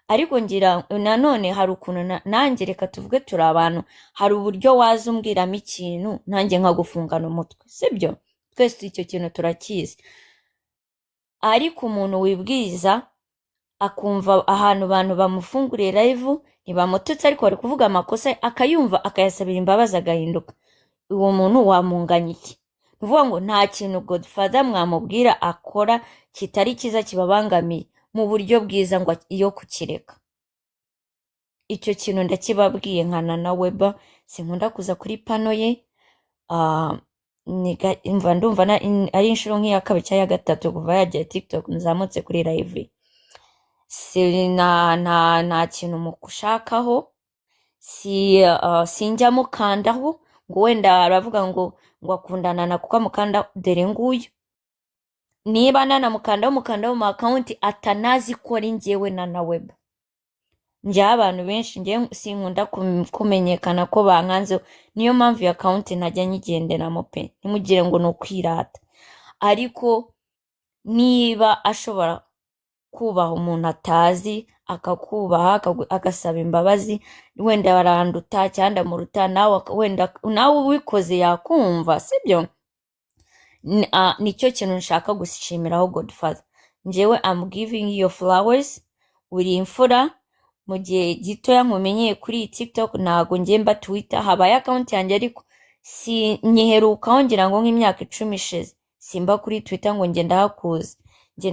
Ariko ngira nanone hari ukuntu nanjye, reka tuvuge turi abantu, hari uburyo waza umbwiramo ikintu nanjye nkagufungana umutwe, sibyo? Twese icyo kintu turakizi. Ariko umuntu wibwiza akumva ahantu abantu bamufunguriye live ntibamututse, ariko bari kuvuga amakosa akayumva, akayasabira imbabazi, agahinduka, uwo muntu wamunganya iki? Nuvuga ngo nta kintu Godfather mwamubwira akora kitari cyiza kibabangamiye mu buryo bwiza ngo iyo kukireka. Icyo kintu ndakibabwiye nkana na Weba, sinkunda kuza kuri pano ye. Ndumva ari inshuro nk'iya kabiri cyangwa ya gatatu kuva yagiye TikTok nzamutse kuri live. Nta kintu mukushakaho, sinjya mukandaho ngo wenda aravuga ngo akundana na kuko mukanda, dore nguyu. Niba nanamukandaho mu account atanazi ko ari njyewe na Weba. Njye abantu benshi njye sinkunda kumenyekana ko bankanzeho, niyo mpamvu ya account ntajya nyigenderamo pe, ntimugire ngo ni ukwirata. Ariko niba ashobora kubaha umuntu atazi, akakubaha, agasaba imbabazi, wenda baranduta cyangwa muruta, nawe ubikoze yakumva, sibyo? Nicyo kintu nshaka gushimiraho Godfather. Njyewe I'm giving you flowers, uri imfura. Mu gihe gitoya nkumenyeye kuri TikTok, ntago njye mba Twitter, habaye account yanjye ariko nyiherukaho ngira ngo nk'imyaka 10 ishize. Simba kuri Twitter ngo njye ndahakuze, njye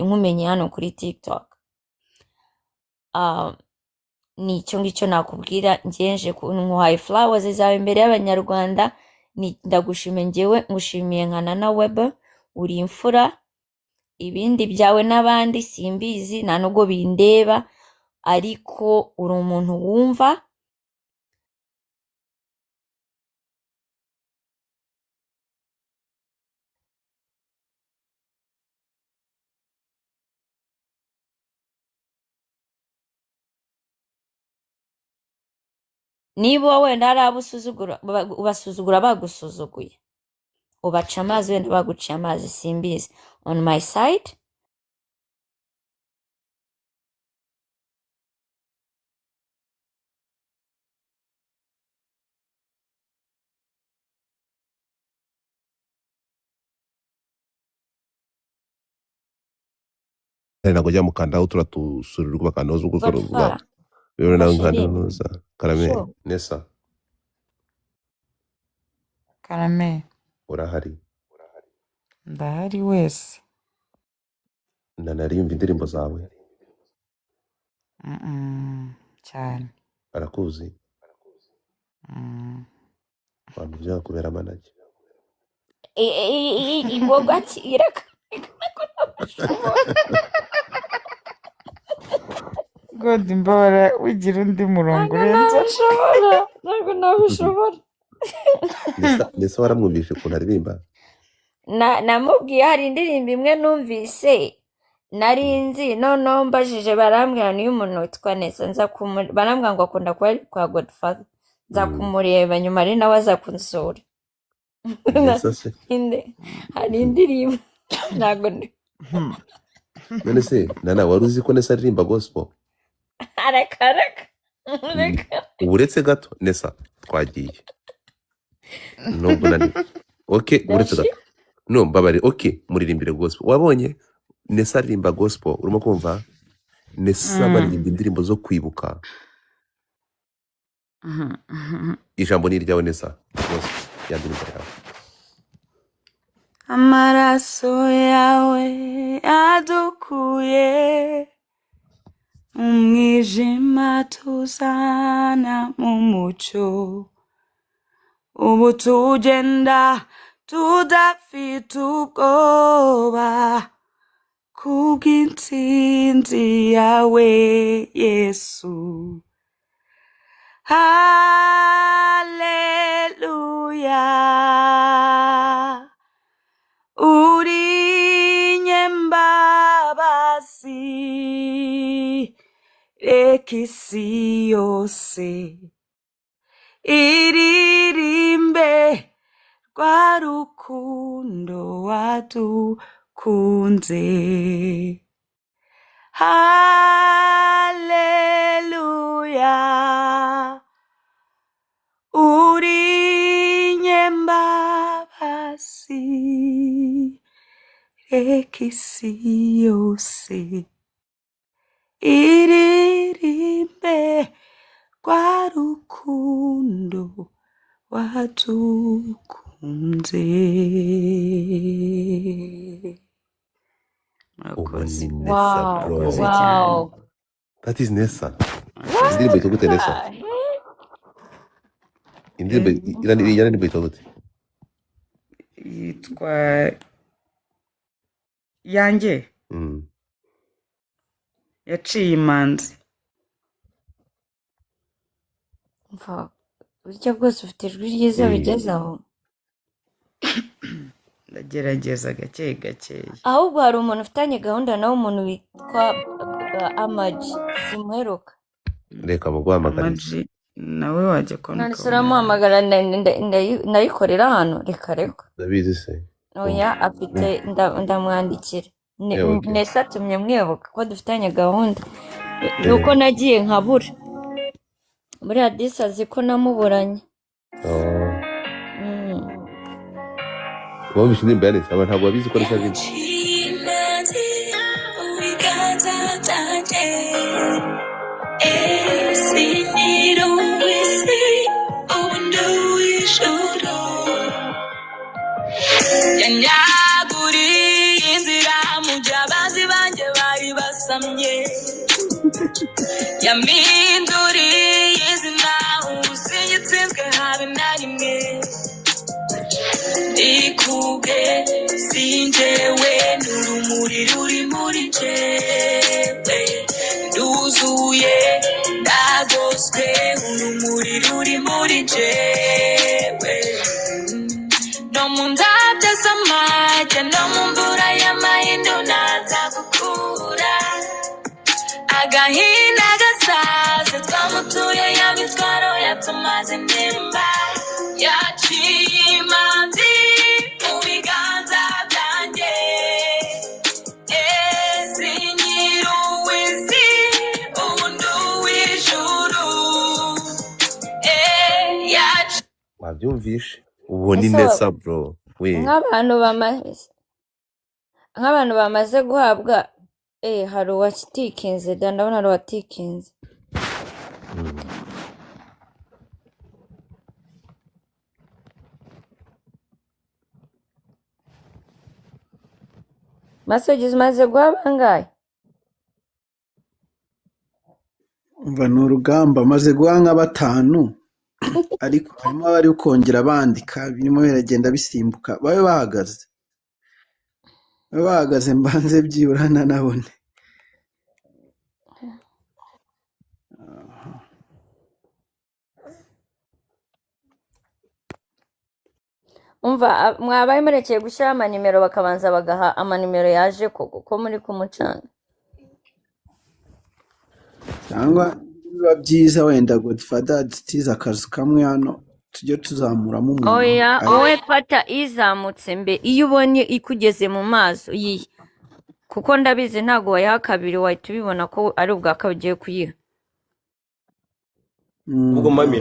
nkumenye hano kuri TikTok. Nicyo ngicyo nakubwira, ngenje nkuhaye flowers zawe imbere y'abanyarwanda. Ndagushimiye, njyewe ngushimiye nkana na Weba, uri imfura. Ibindi byawe n'abandi simbizi, nta nubwo bindeba, ariko uri umuntu wumva niba wenda hari abo ubasuzugura bagusuzuguye ubaca amazi wenda baguciye amazi simbizi on my side ntabwo ajya mukandaho turatusurirwa bakandaho zo gusurirwa Godfather rero nawe umva sheri nkandaza karame sure nesa Karame, urahari ndahari wese. nanarimba indirimbo zawe Cyane. arakuzi Mm. abantu byakubera manage ingogo iraka God mbabara wigira undi murongo urenza. ntabwo nabishobora ndetse waramwumvishe ukuntu aririmba namubwiye hari indirimbo imwe numvise nari nzi noneho mbajije barambwira niyo umuntu witwa Nesa barambwira ngo akunda kuba ari kwa Godfather nza kumureba nyuma ari nawe aza kunsura nesa se hari indirimbo ntabwo none se nana wari uzi ko nesa aririmba gospel areka ubu uretse gato nesa twagiye nubwo nani okay uretse gato no mbabare okay muririmbire gospel wabonye nesa aririmba gospel urimo kumva nesa baririmba indirimbo zo kwibuka ijambo ni iryawe nesa gospel yandirimbo yawe amaraso yawe adukuye umwijima tuzana mu mucyo ubu tugenda tudafite ubwoba kubw'intsinzi yawe Yesu haleluya uri nyembabazi reka isi yose iririmbe rwa rukundo wadukunze haleluya uri nyembabazi reka isi yose iririmbe rwa rukundo wadukunze ubu ni murakoze nesa bro Urakoze cyane. that is nesa indirimbo yitwa gute nesa indirimbo indirimbo yitwa gute Yitwa yanjye yaciye imanzi. mva burya bwose ufite ijwi ryiza bigezaho Ndagerageza gake gakeya. ahubwo hari umuntu ufitanye gahunda nawe umuntu witwa Amaji simuheruka reka muguhamagara Amaji nawe wajya kubona none se ukabona uramuhamagara ndayikorera hano reka ndabizi se oya afite ndamwandikira okay. Nesa atumye mwibuka ko dufitanye gahunda nuko nagiye nkabura muri Addis azi ko namuburanye wumvishe indirimbo ya nesa abantu ntabwo babizi ko nesa aririmba yanyaguriye inzira mu gihe abanzi banjye bari basamye yampinduriye izina ubu sinyitsinzwe habe na rimwe ndikubwe sinjewe n'urumuri ruri muri jewe nduzuye ndagoswe urumuri ruri muri jewe no mu ndabyo z'amajya no mu mvura y'amahindu naza gukura agahinda gasaze twamutuye ya mitwaro ya tumaze nimba yacimanzi mu biganza byanjye sinyiruwisi ubundi uw'ijuru yaci wabyumvishe ubu ni ese nesa bro we nk'abantu bamaze guhabwa hari uwatikinze da ndabona hari uwatikinze Mm. masogi zimaze guha bangahe umva ni urugamba maze guha nka 5 ariko harimo abari kongera bandika birimo biragenda bisimbuka babe bahagaze mbanze byibura nanabone umva mwabaye murekeye gushyiraho amanimero bakabanza bagaha amanimero yaje ko muri kumucanga cyangwa biba byiza wenda Godfather dutize akazu kamwe hano tujye tuzamuramo umuntu oya wowe fata izamutse mbe iyo ubonye ikugeze mu maso yihe kuko ndabizi ntabwo wayiha kabiri wahita ubibona ko ari ubwa kabiri ugiye kuyiha ubwo mami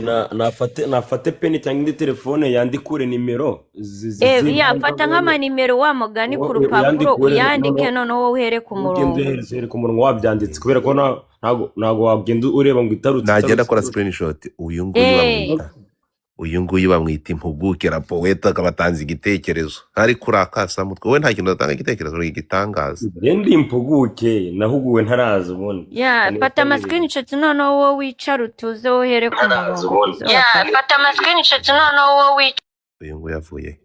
nafate peni cyangwa indi telefone yandikure nimero fata nk'amanimero wa mugani ku rupapuro uyandike noneho wowe uhere ku murongo ugende ku murongo wabyanditse kubera ko ntabwo wagenda ureba ngo itarutse nagenda akora screenshot uyu nguyu bamwita impuguke rapoweta akaba atanze igitekerezo ariko urakasa mutwe we nta kintu atanga igitekerezo igitangaza ndi impuguke nahuguwe ntaraza ubundi fata ama-screenshot noneho wowe wicara utuze wohere ku murongo fata ama-screenshot noneho wowe wicara uyu nguyu yavuye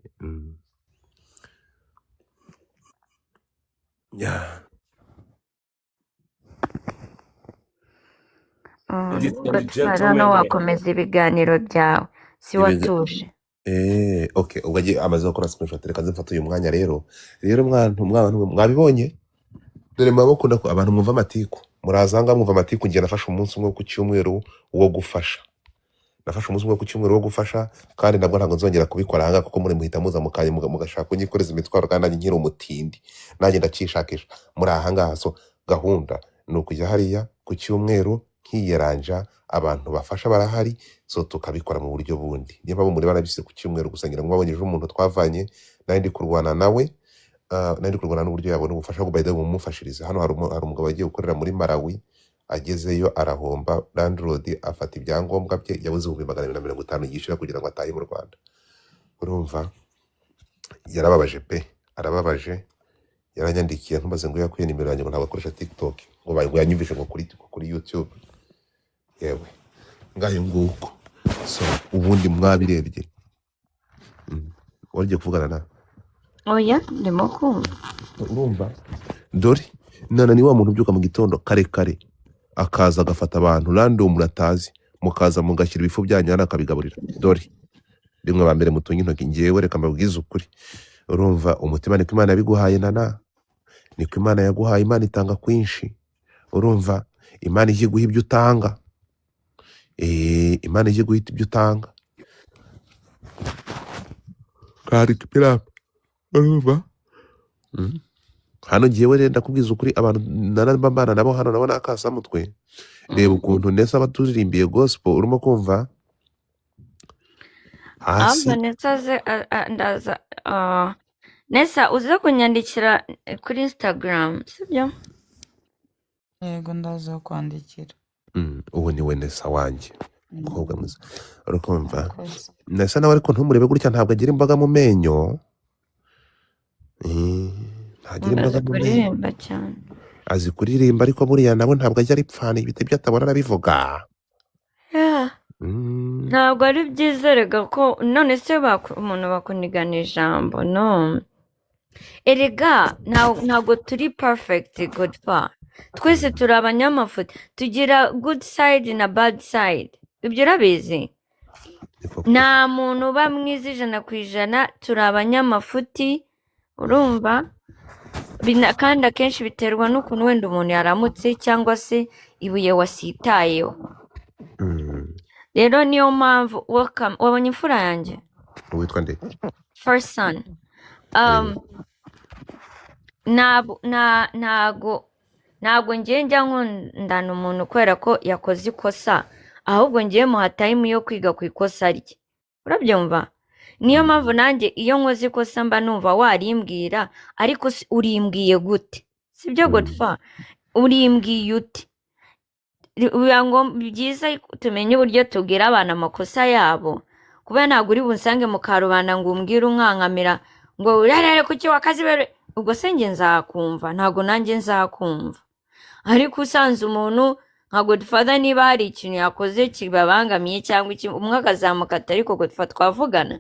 hano wakomeza ibiganiro byawe si watuje okay ubwo agiye amaze gukora screenshot reka nzifata uyu mwanya rero mwabibonye dore mabakunda ko abantu mwumva amatiku murazanga mwumva amatiku ngiye nafashe umunsi umwe ku cyumweru wo gufasha kandi nabwo ntabwo nzongera kubikora hanga kuko muri muhita muza mukanye mugashaka kunyikoreza imitwaro kandi nanjye nkiri umutindi nanjye ndacishakisha muri ahangaha so gahunda ni ukujya hariya ku cyumweru nkiyeranja abantu bafasha barahari so tukabikora mu buryo bundi niba muri barabise ku cyumweru gusa ngira mwabonye ejo umuntu twavanye nandi kurwana nawe nandi kurwana n'uburyo yabona ubufasha bwo bayide bumufashiriza hano hari umugabo wagiye gukorera muri Malawi agezeyo arahomba landlord afata ibyangombwa bye yabuze 250 yishyura kugira ngo atahe mu Rwanda urumva yarababaje pe arababaje yaranyandikiye ntumaze ngo yakuye nimero yanjye ngo ntabwo akoresha TikTok ngo yanyumvishe ngo kuri YouTube yewe ngayo nguko so ubundi mwabirebye warye kuvugana na oya ndimo kumva urumva dore nana ni wa muntu ubyuka mu gitondo kare akaza agafata abantu random muratazi mukaza mugashyira ibifu byanyu hano akabigaburira dore rimwe ba mbere mutunga intoki ngewe reka mbabwize ukuri urumva umutima niko Imana yabiguhaye nana niko Imana yaguhaye Imana itanga kwinshi urumva Imana ije guha ibyo utanga Imana ije guhita ibyo utanga kandi kipirapa urumva hano ngewe rero ndakubwiza ukuri abantu narabambana nabo hano nabo nakasa mutwe reba ukuntu nesa baturirimbiye gospel urimo kumva hasi ndaza Nesa uze kunyandikira kuri Instagram sibyo yego ndaza kwandikira ubu ni we Nesa wanjye umukobwa mwiza urakumva Nesa nawe ariko ntumurebe gutya ntabwo agira imbaga mu menyo ntagira imbaga mu menyo cyane azi kuririmba ariko buriya nawe ntabwo ajya aripfana ibiti byatabona arabivuga ntabwo ari byiza rega ko none se umuntu bakunigana ijambo no erega ntabwo turi perfect Godfather twese turi abanyamafuti tugira good side na bad side ibyo urabizi nta muntu uba mwiza 100% turi abanyamafuti urumva kandi akenshi biterwa n'ukuntu wenda umuntu yaramutse cyangwa se ibuye wasitayeho rero niyo mpamvu wabonye imfura yanjye witwa nde? first son um, ntabwo ngiye njya nkundana umuntu kubera ko yakoze ikosa, ahubwo ngiye muha time yo kwiga ku ikosa rye, urabyumva? Niyo mpamvu nanjye iyo nkoze ikosa mba numva warimbwira, ariko urimbwiye gute, sibyo Godfa? Urimbwiye ute? Byiza tumenye uburyo tubwira abantu amakosa yabo, kubera ntabwo uri bunsange mu karubanda ngo umbwire umwankamira ngo urarare kuki wakazi bere, ubwo se njye nzakumva? Ntabwo nanjye nzakumva. Ariko usanze umuntu nka Godfather niba hari ikintu yakoze kibabangamiye cyangwa umwe akazamukata, ariko Godfather twavugana